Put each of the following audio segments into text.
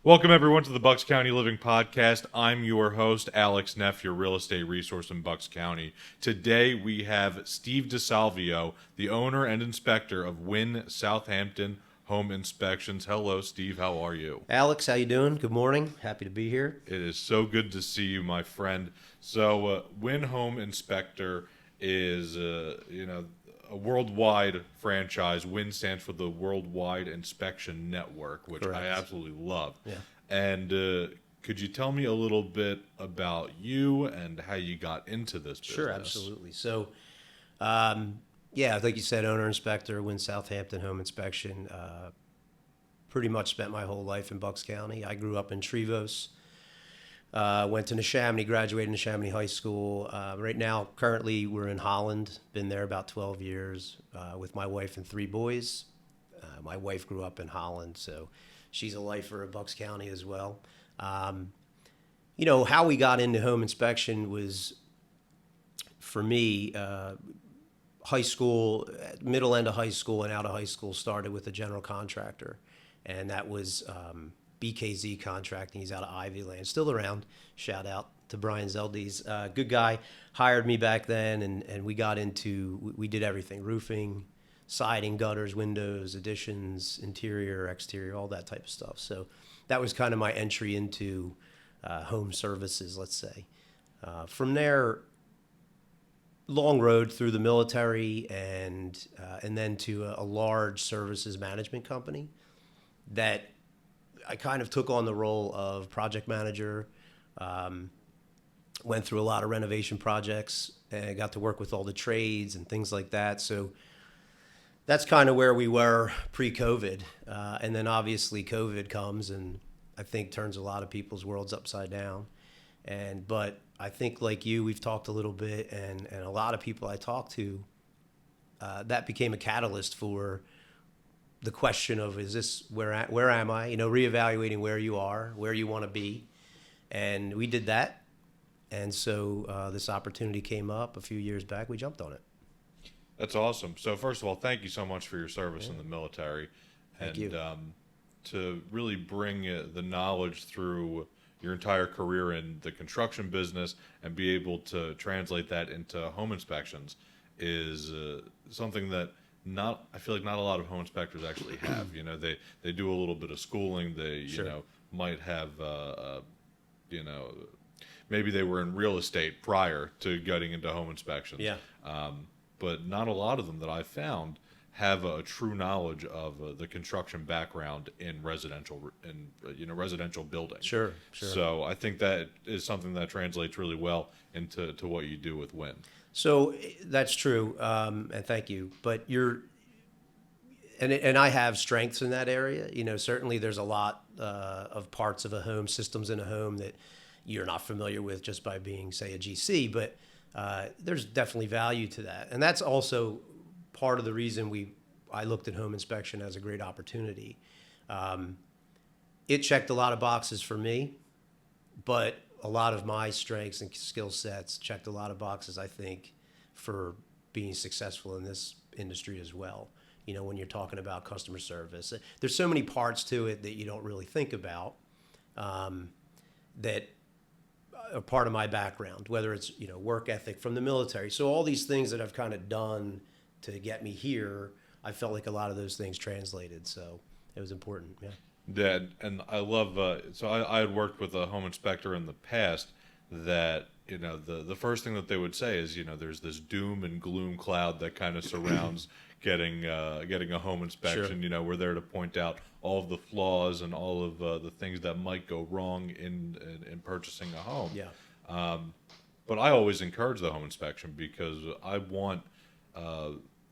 Welcome, everyone, to the Bucks County Living Podcast. I'm your host, Alex Neff, your real estate resource in Bucks County. Today, we have Steve Disalvio, the owner and inspector of Wynn Southampton Home Inspections. Hello, Steve. How are you? Alex, how you doing? Good morning. Happy to be here. It is so good to see you, my friend. So, Wynn Home Inspector is, a worldwide franchise. Wynn stands for the Worldwide Inspection Network, which I Correct. absolutely love. Yeah. And could you tell me a little bit about you and how you got into this business? Sure, absolutely. So, like you said, owner inspector, Win Southampton Home Inspection. Pretty much spent my whole life in Bucks County. I grew up in Trevose. Went to Neshaminy, graduated in Neshaminy High School. Right now, currently, we're in Holland. Been there about 12 years with my wife and three boys. My wife grew up in Holland, so she's a lifer of Bucks County as well. How we got into home inspection was, for me, high school, middle end of high school and out of high school started with a general contractor, and that was BKZ Contracting. He's out of Ivyland, still around. Shout out to Brian Zeldes, good guy. Hired me back then, and we got into, we did everything: roofing, siding, gutters, windows, additions, interior, exterior, all that type of stuff. So that was kind of my entry into home services, let's say. From there, long road through the military and then to a large services management company that I kind of took on the role of project manager. Went through a lot of renovation projects and got to work with all the trades and things like that. So that's kind of where we were pre-COVID. And then obviously COVID comes and I think turns a lot of people's worlds upside down. But I think, like you, we've talked a little bit, and a lot of people I talk to, that became a catalyst for the question of, is this, where am I? Reevaluating where you are, where you want to be. And we did that. And so this opportunity came up a few years back. We jumped on it. That's awesome. So, first of all, thank you so much for your service in the military. Thank and you. To really bring the knowledge through your entire career in the construction business and be able to translate that into home inspections is something that I feel like not a lot of home inspectors actually have. They do a little bit of schooling. They Sure. might have you know maybe they were in real estate prior to getting into home inspections. Yeah. But not a lot of them that I've found have a true knowledge of the construction background in residential buildings. Sure. So I think that is something that translates really well into what you do with Win. So that's true, and thank you. But and I have strengths in that area. Certainly there's a lot of parts of a home, systems in a home that you're not familiar with just by being, say, a GC. But there's definitely value to that, and that's also part of the reason I looked at home inspection as a great opportunity. It checked a lot of boxes for me, but a lot of my strengths and skill sets checked a lot of boxes, I think, for being successful in this industry as well. When you're talking about customer service, there's so many parts to it that you don't really think about, that are part of my background, whether it's, work ethic from the military. So all these things that I've kind of done to get me here, I felt like a lot of those things translated. So it was important. Yeah. Yeah, and I love. So I had worked with a home inspector in the past that the first thing that they would say is there's this doom and gloom cloud that kind of surrounds getting a home inspection. Sure. We're there to point out all of the flaws and all of the things that might go wrong in purchasing a home. Yeah. But I always encourage the home inspection because I want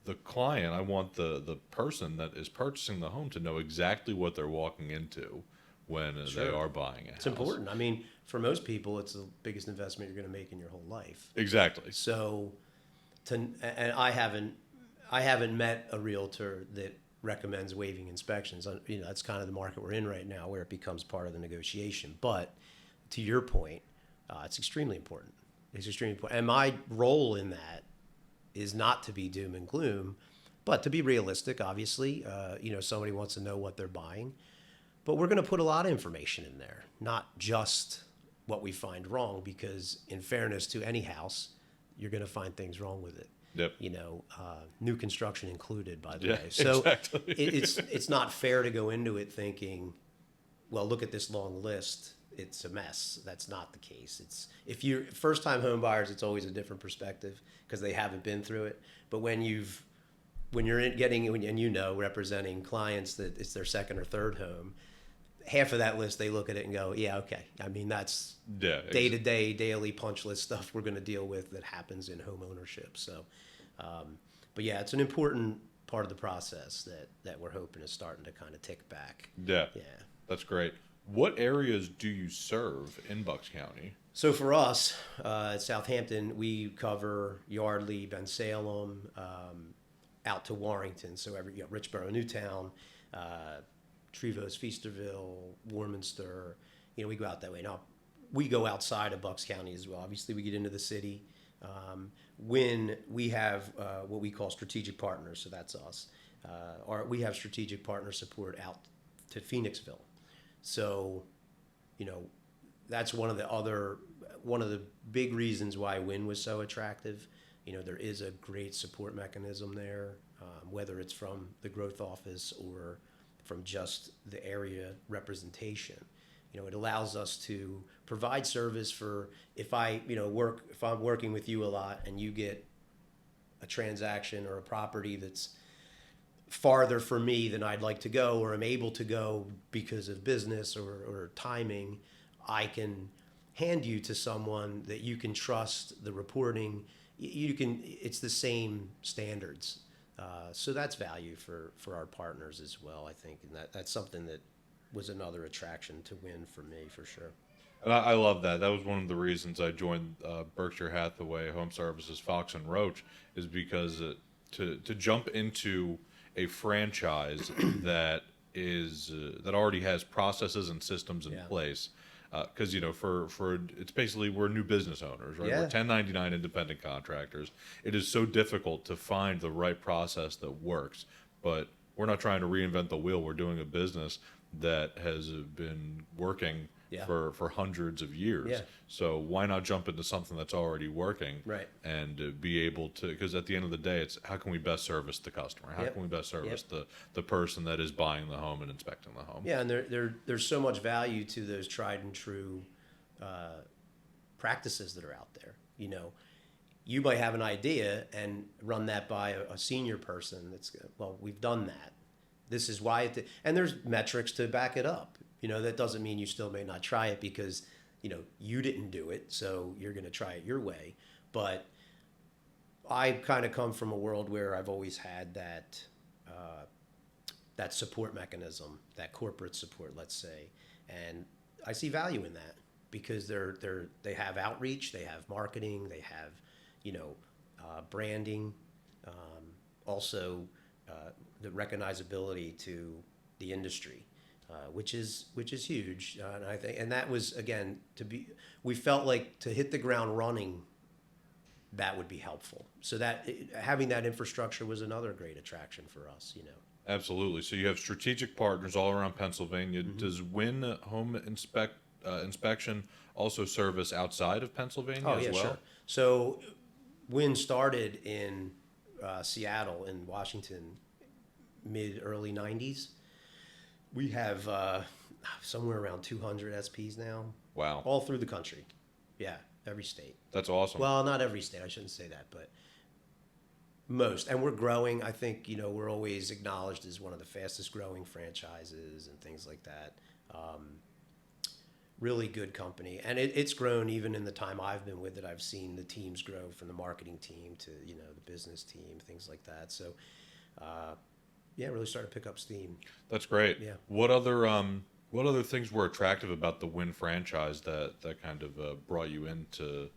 the client, I want the person that is purchasing the home to know exactly what they're walking into when Sure. they are buying a house. It's important. I mean, for most people, it's the biggest investment you're going to make in your whole life. Exactly. So, and I haven't met a realtor that recommends waiving inspections. That's kind of the market we're in right now, where it becomes part of the negotiation. But to your point, it's extremely important. It's extremely important. And my role in that is not to be doom and gloom, but to be realistic. Obviously, somebody wants to know what they're buying. But we're going to put a lot of information in there, not just what we find wrong, because in fairness to any house, you're going to find things wrong with it. Yep. New construction included, by the Yeah, way. So exactly. it's not fair to go into it thinking, well, look at this long list. It's a mess. That's not the case. It's if you're first time home buyers, it's always a different perspective because they haven't been through it. But when you're representing clients that it's their second or third home, half of that list they look at it and go, yeah, okay. I mean, that's day to day, daily punch list stuff we're going to deal with that happens in home ownership. So, but yeah, it's an important part of the process that we're hoping is starting to kind of tick back. Yeah. Yeah. That's great. What areas do you serve in Bucks County? So for us, at Southampton, we cover Yardley, Bensalem, out to Warrington. So Richboro, Newtown, Trevose, Feasterville, Warminster. We go out that way. Now, we go outside of Bucks County as well. Obviously, we get into the city. When we have what we call strategic partners, so that's us. We have strategic partner support out to Phoenixville. So, that's one of the big reasons why Wynn was so attractive. There is a great support mechanism there, whether it's from the growth office or from just the area representation. It allows us to provide service for if I'm working with you a lot and you get a transaction or a property that's farther for me than I'd like to go or am able to go because of business or timing, I can hand you to someone that you can trust the reporting. It's the same standards. So that's value for our partners as well, I think. And that's something that was another attraction to Wynn for me, for sure. And I love that. That was one of the reasons I joined Berkshire Hathaway Home Services Fox and Roach, is because to jump into a franchise that already has processes and systems in place, because for it's basically we're new business owners, right? Yeah. We're 1099 independent contractors. It is so difficult to find the right process that works, but we're not trying to reinvent the wheel. We're doing a business that has been working for hundreds of years. Yeah. So why not jump into something that's already working, Right. and be able to, because at the end of the day, it's how can we best service the customer? How can we best service the person that is buying the home and inspecting the home? Yeah, and there's so much value to those tried and true practices that are out there. You might have an idea and run that by a senior person we've done that. This is why and there's metrics to back it up. That doesn't mean you still may not try it because, you didn't do it, so you're going to try it your way. But I kind of come from a world where I've always had that support mechanism, that corporate support, let's say, and I see value in that because they have outreach, they have marketing, they have, branding, also the recognizability to the industry. Which is huge, and I think, and that was again we felt like to hit the ground running, that would be helpful. So that having that infrastructure was another great attraction for us. Absolutely. So you have strategic partners all around Pennsylvania. Mm-hmm. Does Wynn Home Inspection also service outside of Pennsylvania as well? Sure. So Wynn started in Seattle in Washington, early 90s. We have somewhere around 200 SPs now. Wow. All through the country. Yeah, every state. That's awesome. Well, not every state. I shouldn't say that, but most. And we're growing. I think, we're always acknowledged as one of the fastest growing franchises and things like that. Really good company. And it's grown even in the time I've been with it. I've seen the teams grow from the marketing team to, the business team, things like that. So, really started to pick up steam. That's great. Yeah. What other things were attractive about the Wynn franchise that kind of brought you into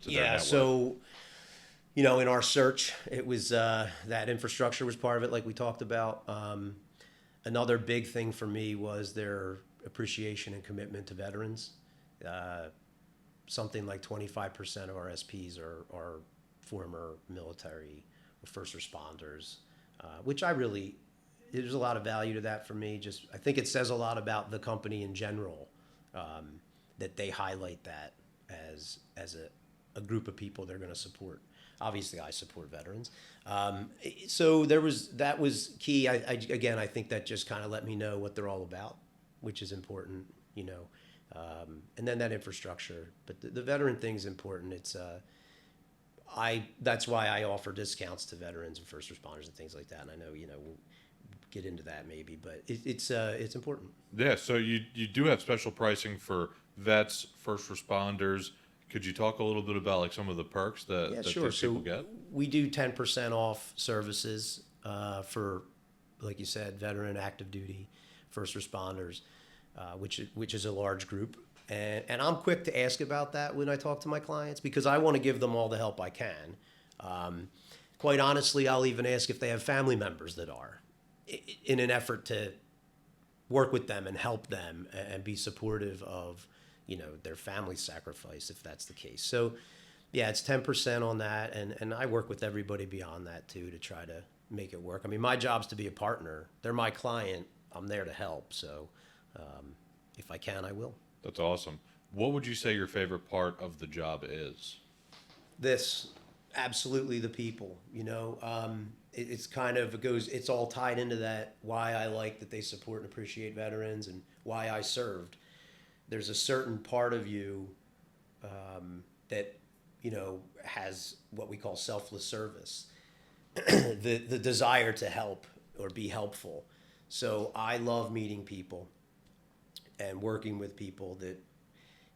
their network? So, in our search, it was that infrastructure was part of it, like we talked about. Another big thing for me was their appreciation and commitment to veterans. Something like 25% of our SPs are former military or first responders. Which I really, there's a lot of value to that for me. Just I think it says a lot about the company in general, that they highlight that as a group of people they're going to support. Obviously, I support veterans. So that was key. Again, I think that just kind of let me know what they're all about, which is important, you know. And then that infrastructure, but the veteran thing's important. It's that's why I offer discounts to veterans and first responders and things like that. And I know, you know, we'll get into that maybe, but it's important. Yeah, so you do have special pricing for vets, first responders. Could you talk a little bit about like some of the perks that Sure. these people get? We do 10% off services for, like you said, veteran, active duty, first responders, which is a large group. And I'm quick to ask about that when I talk to my clients because I want to give them all the help I can. Quite honestly, I'll even ask if they have family members that are, in an effort to work with them and help them and be supportive of, you know, their family sacrifice if that's the case. So yeah, it's 10% on that. And I work with everybody beyond that too to try to make it work. I mean, my job's to be a partner. They're my client. I'm there to help. So if I can, I will. That's awesome. What would you say your favorite part of the job is? This, absolutely the people, you know. It's kind of, it's all tied into that, why I like that they support and appreciate veterans and why I served. There's a certain part of you that, you know, has what we call selfless service, the desire to help or be helpful. So I love meeting people and working with people that,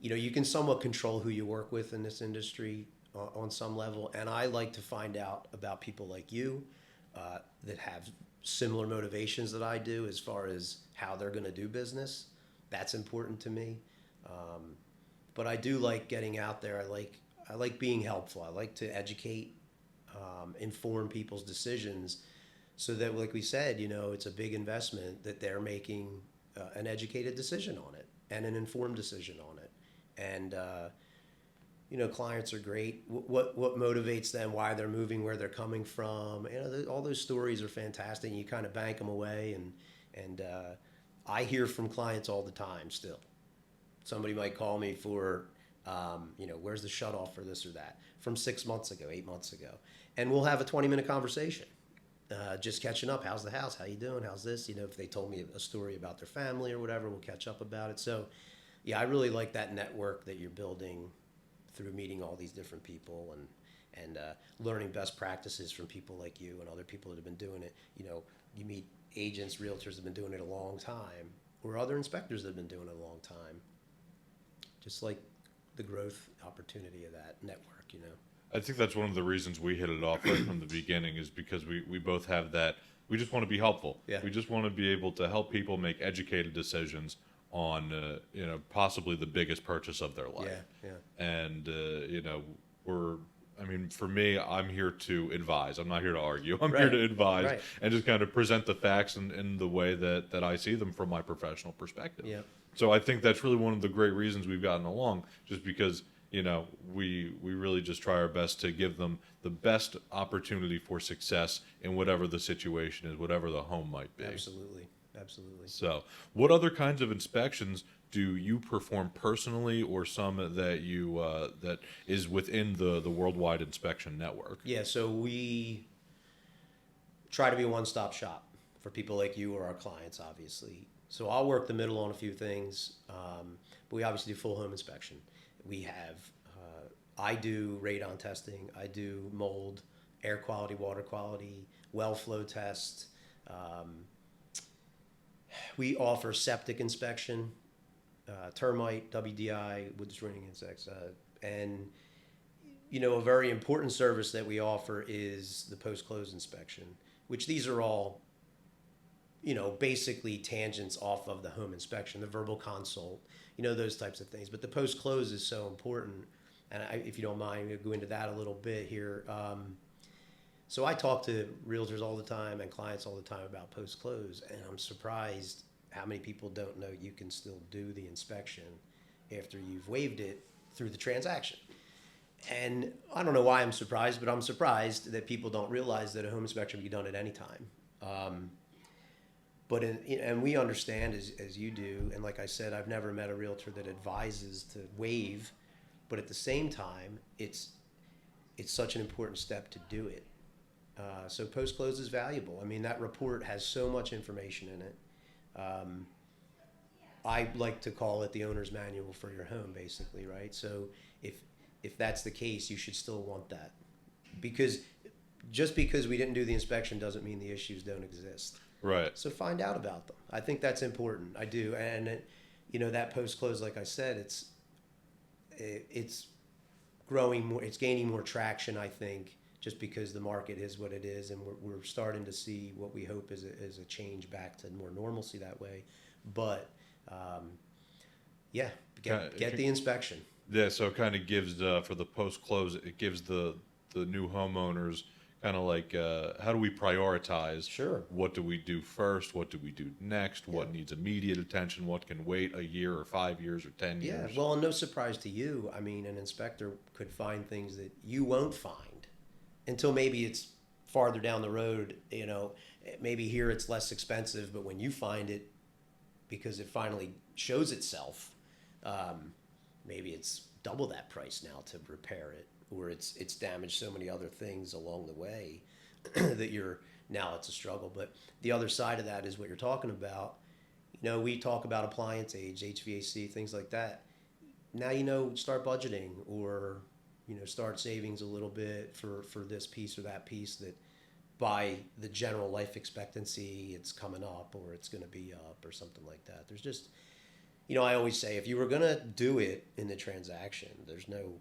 you know, you can somewhat control who you work with in this industry on some level. And I like to find out about people like you that have similar motivations that I do as far as how they're going to do business. That's important to me. But I do like getting out there. I like being helpful. I like to educate, inform people's decisions so that, like we said, you know, it's a big investment that they're making an educated decision on it and an informed decision on it. And, you know, clients are great. What motivates them, why they're moving, where they're coming from. You know, all those stories are fantastic. You kind of bank them away. And I hear from clients all the time still. Somebody might call me for, you know, where's the shutoff for this or that from 6 months ago, 8 months ago. And we'll have a 20-minute conversation. Just catching up. How's the house? How you doing? How's this? You know, if they told me a story about their family or whatever, we'll catch up about it. So, yeah, I really like that network that you're building through meeting all these different people and learning best practices from people like you and other people that have been doing it. You know, you meet agents, realtors that have been doing it a long time, or other inspectors that have been doing it a long time. Just like the growth opportunity of that network, you know. I think that's one of the reasons we hit it off right from the beginning is because we both have that. We just want to be helpful. Yeah. We just want to be able to help people make educated decisions on, you know, possibly the biggest purchase of their life. Yeah. And, you know, I mean, for me, I'm here to advise. I'm not here to argue. I'm here to advise and just kind of present the facts in the way that I see them from my professional perspective. Yeah. So I think that's really one of the great reasons we've gotten along, just because, you know, we really just try our best to give them the best opportunity for success in whatever the situation is, whatever the home might be. Absolutely. So what other kinds of inspections do you perform personally, or some that you that is within the worldwide inspection network? Yeah, so we try to be a one-stop shop for people like you or our clients, obviously. So I'll work the middle on a few things, but we obviously do full home inspection. We have, I do radon testing, I do mold, air quality, water quality, well flow test. We offer septic inspection, termite, WDI, wood destroying insects, and you know, a very important service that we offer is the post-close inspection, which these are all, you know, basically tangents off of the home inspection, the verbal consult, you know, those types of things. But the post-close is so important, and if you don't mind, we'll go into that a little bit here. So I talk to realtors all the time and clients all the time about post-close, and I'm surprised how many people don't know you can still do the inspection after you've waived it through the transaction. And I don't know why I'm surprised, but I'm surprised that people don't realize that a home inspection can be done at any time. But and we understand as you do, and like I said, I've never met a realtor that advises to waive, but at the same time, it's such an important step to do it. So post close is valuable. I mean, that report has so much information in it. I like to call it the owner's manual for your home, basically, right? So if that's the case, you should still want that, because just because we didn't do the inspection doesn't mean the issues don't exist. Right. So find out about them. I think that's important. I do, and that post close, like I said, it's growing more. It's gaining more traction, I think, just because the market is what it is, and we're starting to see what we hope is a change back to more normalcy that way. But get the inspection. Yeah, so it kind of gives for the post close, it gives the new homeowners kind of like how do we prioritize? Sure. What do we do first? What do we do next? What needs immediate attention? What can wait a year or 5 years or 10 years? Yeah, well, and no surprise to you. I mean, an inspector could find things that you won't find until maybe it's farther down the road. Maybe here it's less expensive, but when you find it, because it finally shows itself, maybe it's double that price now to repair it, or it's damaged so many other things along the way that now it's a struggle. But the other side of that is what you're talking about. We talk about appliance age, HVAC, things like that. Now start budgeting, or start savings a little bit for this piece or that piece, that by the general life expectancy it's coming up, or it's going to be up, or something like that. There's just, I always say, if you were going to do it in the transaction, there's no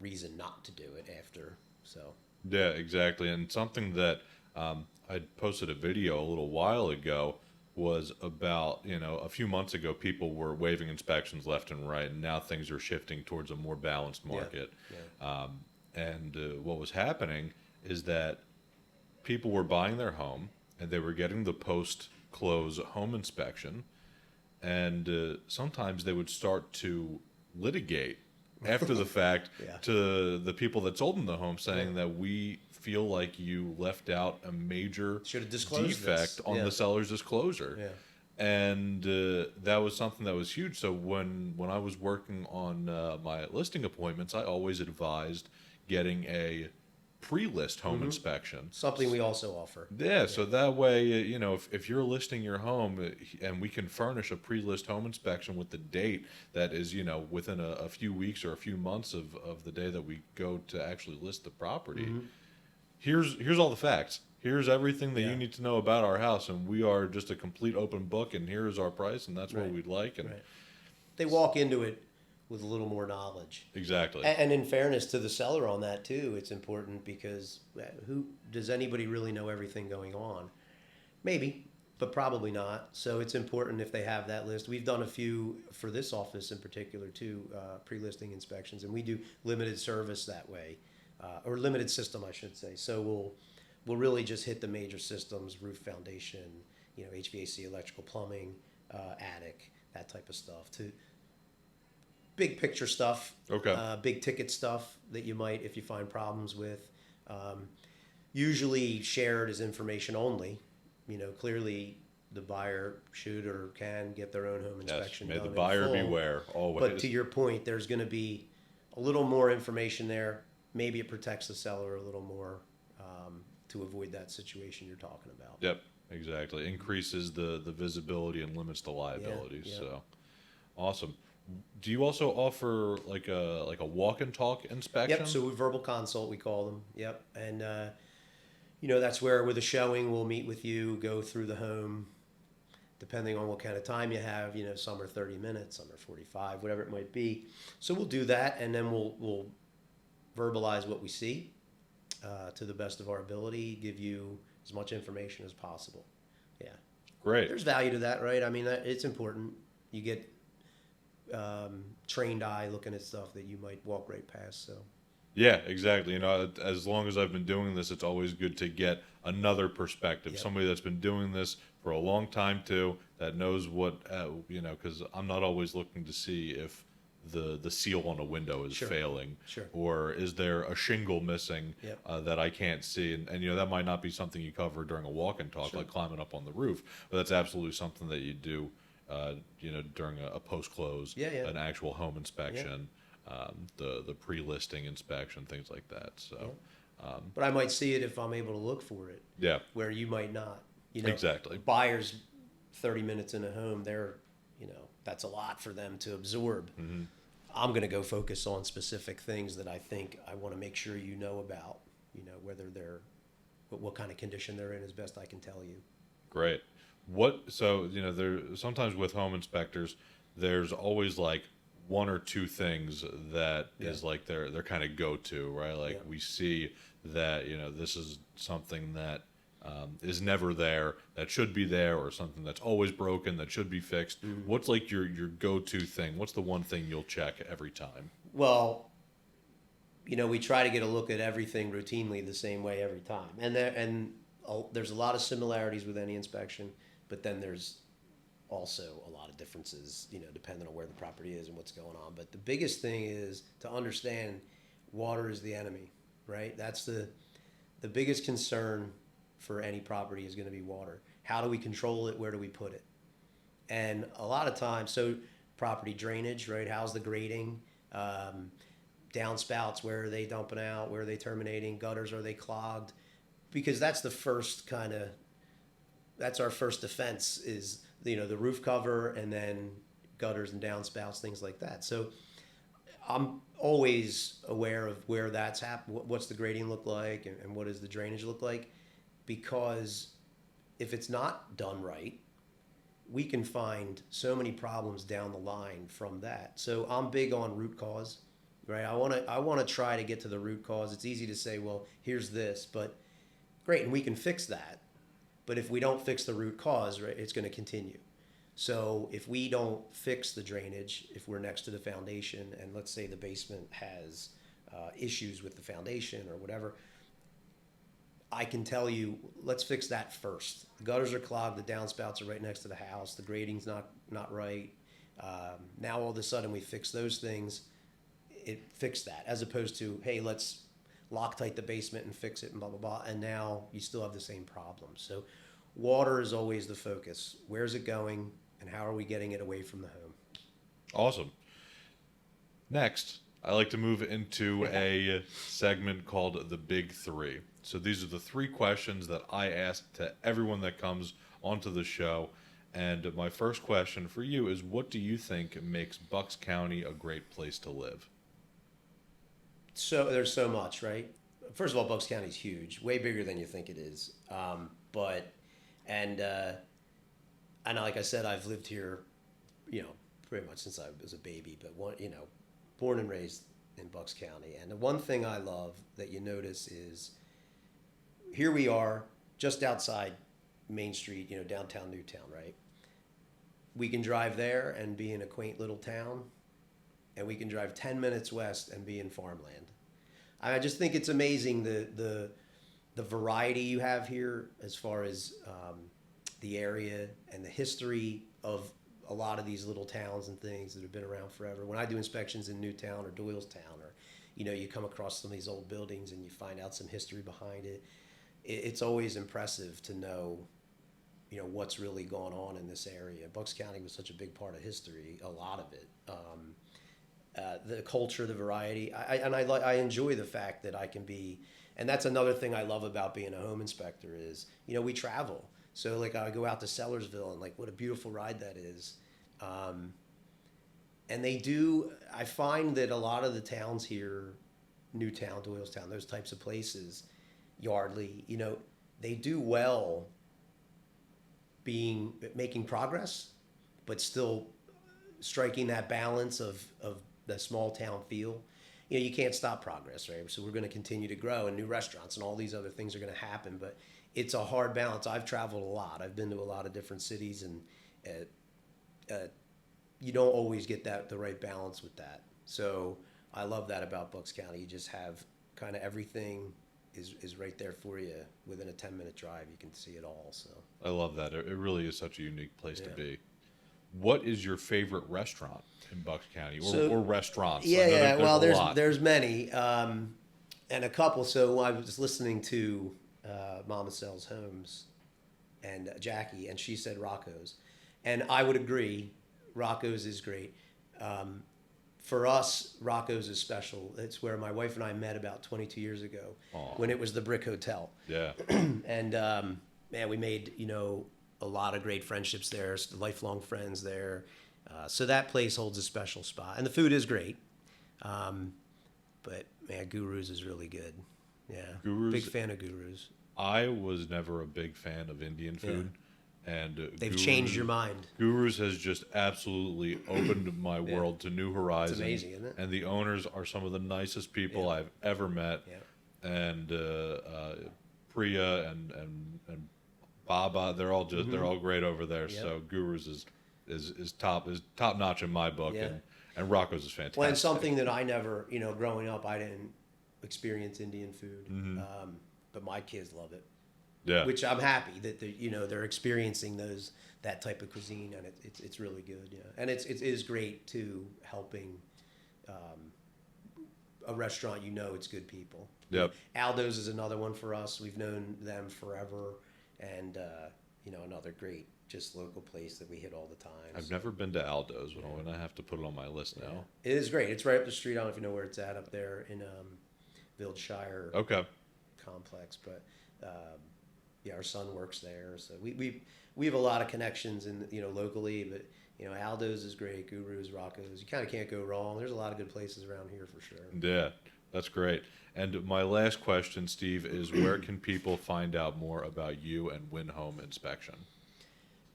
reason not to do it after. So Yeah, exactly. And something that I posted a video a little while ago was about, a few months ago, people were waiving inspections left and right, and now things are shifting towards a more balanced market. Yeah. And what was happening is that people were buying their home, and they were getting the post-close home inspection, and sometimes they would start to litigate after the fact Yeah. to the people that sold them the home, saying that we feel like you left out a major Should have disclosed defect this. on Yeah. the seller's disclosure. Yeah. And that was something that was huge. So when I was working on my listing appointments, I always advised getting a pre-list home inspection. Something we also offer. Yeah, so that way, if you're listing your home and we can furnish a pre-list home inspection with the date that is, within a few weeks or a few months of the day that we go to actually list the property, here's all the facts. Here's everything that you need to know about our house, and we are just a complete open book, and here's our price, and that's what we'd like. And Right. They walk into it with a little more knowledge. Exactly. And in fairness to the seller on that too, it's important, because does anybody really know everything going on? Maybe, but probably not. So it's important if they have that list. We've done a few for this office in particular too, pre-listing inspections, and we do limited service that way, or limited system, I should say. So we'll really just hit the major systems: roof, foundation, HVAC, electrical, plumbing, attic, that type of stuff. To big picture stuff, big ticket stuff that you might, if you find problems with, usually shared as information only. Clearly the buyer should or can get their own home inspection Yes, may done the in buyer full. beware, always. But to your point, there's going to be a little more information there. Maybe it protects the seller a little more, to avoid that situation you're talking about. Yep, exactly. Increases the visibility and limits the liability. Yeah. So awesome. Do you also offer like a walk and talk inspection? Yep. So we verbal consult, we call them. Yep. And that's where with a showing we'll meet with you, go through the home, depending on what kind of time you have. Some are 30 minutes, some are 45, whatever it might be. So we'll do that, and then we'll verbalize what we see to the best of our ability, give you as much information as possible. Yeah. Great. There's value to that, right? I mean, it's important. You get trained eye looking at stuff that you might walk right past. So Yeah, exactly. As long as I've been doing this, it's always good to get another perspective. Yep. Somebody that's been doing this for a long time too, that knows what, because I'm not always looking to see if the seal on a window is Sure. failing, Sure. or is there a shingle missing Yep. that I can't see, and that might not be something you cover during a walk-in talk, Sure. like climbing up on the roof, but that's absolutely something that you do, during a post-close, Yeah, yeah. an actual home inspection, the pre-listing inspection, things like that. So, But I might see it if I'm able to look for it, yeah, where you might not. You know, exactly. buyers 30 minutes in a home, that's a lot for them to absorb. Mm-hmm. I'm going to go focus on specific things that I think I want to make sure you know about, whether what kind of condition they're in as best I can tell you. Great. There sometimes with home inspectors, there's always like one or two things that is Yeah. like their kind of go to, right? Like Yeah. we see that this is something that is never there that should be there, or something that's always broken that should be fixed. What's like your go to thing? What's the one thing you'll check every time? Well, we try to get a look at everything routinely the same way every time. There's a lot of similarities with any inspection, but then there's also a lot of differences, depending on where the property is and what's going on. But the biggest thing is to understand water is the enemy, right? That's the biggest concern for any property is going to be water. How do we control it? Where do we put it? And a lot of times, so property drainage, right? How's the grading? Downspouts, where are they dumping out? Where are they terminating? Gutters, are they clogged? Because that's our first defense is, the roof cover, and then gutters and downspouts, things like that. So I'm always aware of where that's happened. What's the grading look like, and what does the drainage look like? Because if it's not done right, we can find so many problems down the line from that. So I'm big on root cause, right? I want to try to get to the root cause. It's easy to say, well, here's this, but great, and we can fix that. But if we don't fix the root cause, right, it's going to continue. So if we don't fix the drainage, if we're next to the foundation, and let's say the basement has issues with the foundation or whatever, I can tell you, let's fix that first. The gutters are clogged, the downspouts are right next to the house, the grading's not right. Now all of a sudden we fix those things, it fixed that, as opposed to, hey, let's Loctite the basement and fix it and blah, blah, blah, and now you still have the same problem. So water is always the focus. Where's it going, and how are we getting it away from the home? Awesome. Next, I like to move into a segment called the Big Three. So these are the three questions that I ask to everyone that comes onto the show. And my first question for you is, what do you think makes Bucks County a great place to live? So there's so much, right? First of all, Bucks County is huge, way bigger than you think it is. And like I said, I've lived here, pretty much since I was a baby. But born and raised in Bucks County. And the one thing I love that you notice is, here we are, just outside Main Street, downtown Newtown, right? We can drive there and be in a quaint little town, and we can drive 10 minutes west and be in farmland. I just think it's amazing the variety you have here as far as the area and the history of a lot of these little towns and things that have been around forever. When I do inspections in Newtown or Doylestown, or you come across some of these old buildings and you find out some history behind it, it's always impressive to know what's really going on in this area. Bucks County was such a big part of history, a lot of it. The culture, the variety. I enjoy the fact that I can be, and that's another thing I love about being a home inspector is, we travel. So like I go out to Sellersville, and like what a beautiful ride that is. And I find that a lot of the towns here, Newtown, Doylestown, those types of places, Yardley, they do well making progress, but still striking that balance of the small town feel. You can't stop progress, right? So we're going to continue to grow, and new restaurants and all these other things are going to happen, but it's a hard balance. I've traveled a lot. I've been to a lot of different cities, and you don't always get the right balance with that. So I love that about Bucks County. You just have kind of everything is right there for you. Within a 10-minute drive, you can see it all. So I love that. It really is such a unique place to be. What is your favorite restaurant in Bucks County, So- or restaurants? I Yeah, know yeah. Well, a lot. there's many, and a couple. So I was listening to Mama Sells Homes and Jackie, and she said Rocco's, and I would agree. Rocco's is great. For us, Rocco's is special. It's where my wife and I met about 22 years ago, when it was the Brick Hotel, Yeah. and man, we made a lot of great friendships there, lifelong friends there. So that place holds a special spot, and the food is great. But man, Guru's is really good. Yeah, Guru's- big fan of Guru's. I was never a big fan of Indian food, and They've changed your mind. Guru's has just absolutely opened my world to new horizons. It's amazing, isn't it? And the owners are some of the nicest people I've ever met. Yeah. And Priya and Baba, they're all just they're all great over there. Yep. So Guru's is top notch in my book, Yeah. and Rocco's is fantastic. Well, and something that I never, growing up, I didn't experience Indian food, but my kids love it. Yeah. Which I'm happy that they're experiencing that type of cuisine, and it's really good. Yeah, and it is great too, helping a restaurant. It's good people. Yep. Aldo's is another one for us. We've known them forever, and another great just local place that we hit all the time. I've never been to Aldo's, but I'm gonna have to put it on my list now. It is great. It's right up the street. I don't know if you know where it's at up there in Village-Shire Okay. complex, but yeah, our son works there, so we have a lot of connections in locally. But Aldo's is great, Guru's, Rocco's. You kind of can't go wrong. There's a lot of good places around here for sure. Yeah, that's great. And my last question, Steve, is where can people find out more about you and Win Home Inspection?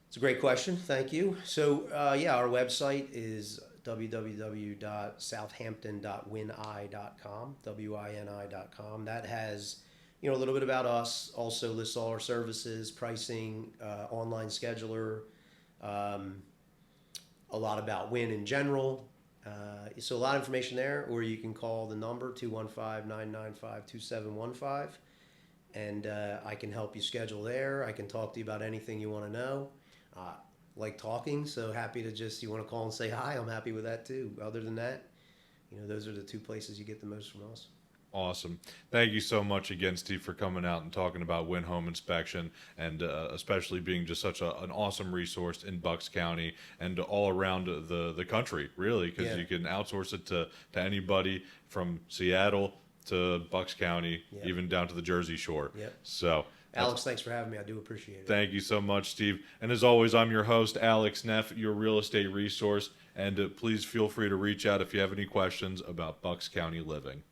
It's a great question. Thank you. So yeah, our website is www.southampton.wini.com, wini.com. That has a little bit about us. Also lists all our services, pricing, online scheduler, a lot about Win in general. So a lot of information there, or you can call the number 215-995-2715, and I can help you schedule there. I can talk to you about anything you want to know. Like talking, so happy to you want to call and say hi, I'm happy with that too. Other than that, those are the two places you get the most from us. Awesome. Thank you so much again, Steve, for coming out and talking about Win Home Inspection, and especially being just such an awesome resource in Bucks County and all around the country, really, because you can outsource it to anybody from Seattle to Bucks County, even down to the Jersey Shore. Yep. So, Alex, thanks for having me. I do appreciate it. thank you so much, Steve. And as always, I'm your host, Alex Neff, your real estate resource. And please feel free to reach out if you have any questions about Bucks County living.